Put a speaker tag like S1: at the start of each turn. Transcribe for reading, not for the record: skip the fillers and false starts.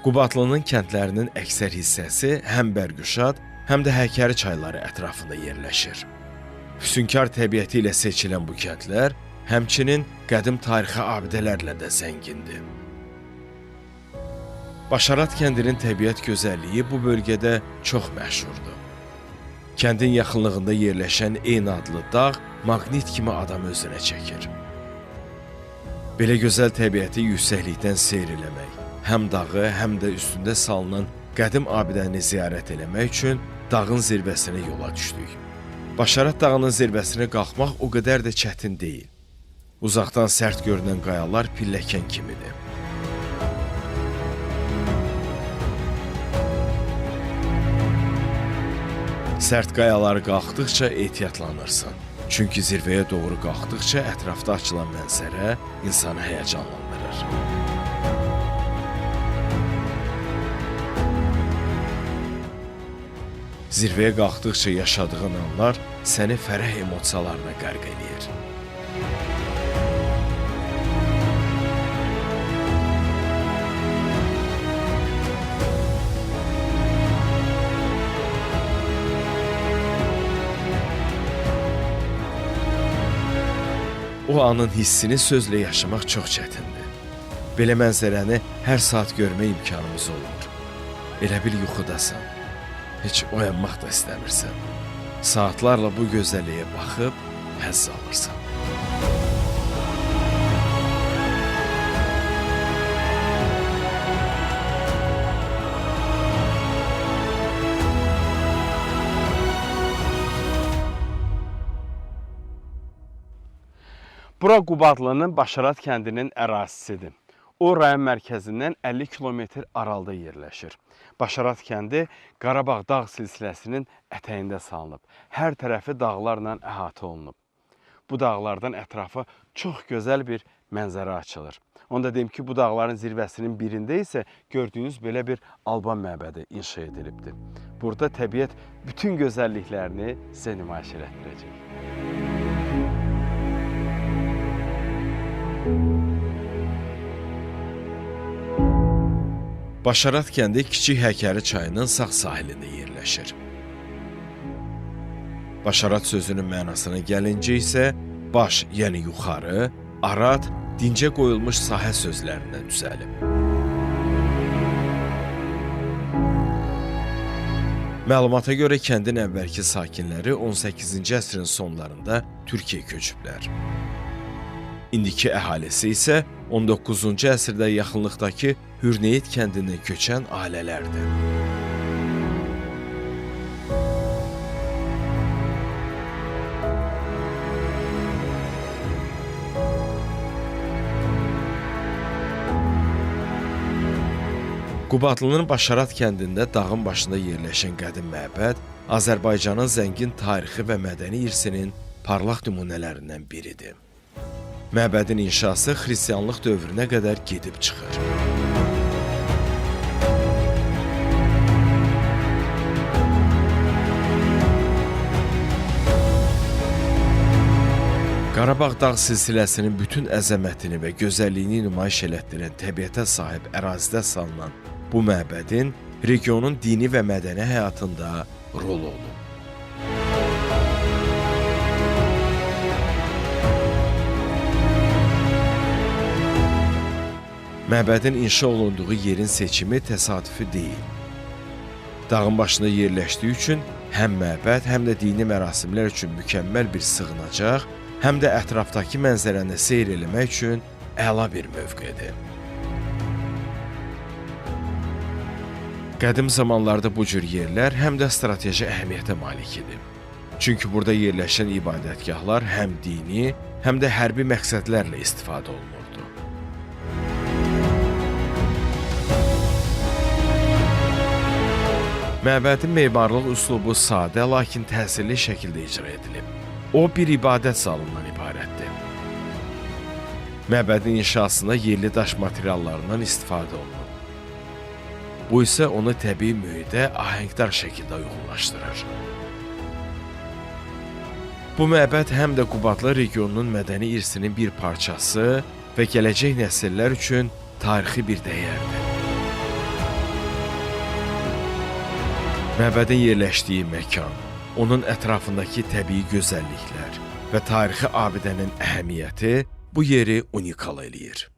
S1: Qubatlının kəndlərinin əksər hissəsi həm Bərgüşad, həm də Həkəri çayları ətrafında yerləşir. Füsunkar təbiəti ilə seçilən bu kəndlər həmçinin qədim tarixi abidələrlə də zəngindir. Başarat kəndinin təbiət gözəlliyi bu bölgədə çox məşhurdur. Kəndin yaxınlığında yerləşən eyni adlı dağ maqnit kimi adamı özünə çəkir. Belə gözəl təbiəti yüksəklikdən seyr eləmək, həm dağı, həm də üstündə salınan qədim abidəni ziyarət eləmək üçün dağın zirvəsinə yola düşdük. Başarat dağının zirvəsinə qalxmaq o qədər də çətin deyil. Uzaqdan sərt görünən qayalar pilləkən kimidir. Sərt qayaları qalxdıqca ehtiyatlanırsan. Çünki zirvəyə doğru qalxdıqca ətrafda açılan mənzərə insanı həyəcanlandırır. Zirvəyə qalxdıqca yaşadığın anlar səni fərəh emosiyalarına qərq eləyir. O anın hissini sözlə yaşamaq çox çətindir. Belə mənzərəni hər saat görmə imkanımız olmur. Elə bil yuxudasan. Heç oyanmaq da istəmirsən. Saatlarla bu gözəlliyə baxıb həzz alırsan.
S2: Bura Qubatlının Başarat kəndinin ərazisidir. O, rayon mərkəzindən 50 kilometr aralıda yerləşir. Başarat kəndi Qarabağ dağ silsiləsinin ətəyində salınıb. Hər tərəfi dağlarla əhatə olunub. Bu dağlardan ətrafa çox gözəl bir mənzərə açılır. Onu da deyim ki, bu dağların zirvəsinin birində isə gördüyünüz belə bir Alban məbədi inşa edilibdir. Burada təbiət bütün gözəlliklərini sizə nümayiş elətdirəcək.
S1: Başarat kəndi Kiçik Həkəri çayının sağ sahilində yerləşir. Başarat sözünün mənasına gəlincə isə baş, yəni yuxarı, arat, dincə qoyulmuş sahə sözlərindən düzəlib. Məlumata görə kəndin əvvəlki sakinləri 18-ci əsrin sonlarında Türkiyə köçüblər. İndiki əhalisi isə 19-cu əsrdə yaxınlıqdakı Hürneyit kəndindən köçən ailələrdir. Qubatlının Başarat kəndində dağın başında yerləşən qədim məbəd Azərbaycanın zəngin tarixi və mədəni irsinin parlaq nümunələrindən biridir. Məbədin inşası xristianlıq dövrünə qədər gedib çıxır. Qarabağ dağ silsiləsinin bütün əzəmətini və gözəlliyini nümayiş elətdirən təbiətə sahib ərazidə salınan bu məbədin regionun dini və mədəni həyatında rolu olub. Məbədin inşa olunduğu yerin seçimi təsadüfi deyil. Dağın başında yerləşdiyi üçün həm məbəd, həm də dini mərasimlər üçün mükəmməl bir sığınacaq, həm də ətrafdakı mənzərəni seyr eləmək üçün əla bir mövqedir. Qədim zamanlarda bu cür yerlər həm də strateji əhəmiyyətə malik idi. Çünki burada yerləşən ibadətgahlar həm dini, həm də hərbi məqsədlərlə istifadə olunurdu. Məbədin memarlıq üslubu sadə, lakin təsirli şəkildə icra edilib. O, bir ibadət zalından ibarətdir. Məbədin inşasında yerli daş materiallarından istifadə olunub. Bu isə onu təbii mühitə ahəngdar şəkildə uyğunlaşdırır. Bu məbəd həm də Qubatlı regionunun mədəni irsinin bir parçası və gələcək nəsillər üçün tarixi bir dəyərdir. Məbədin yerləşdiyi məkan, onun ətrafındakı təbii gözəlliklər və tarixi abidənin əhəmiyyəti bu yeri unikal eləyir.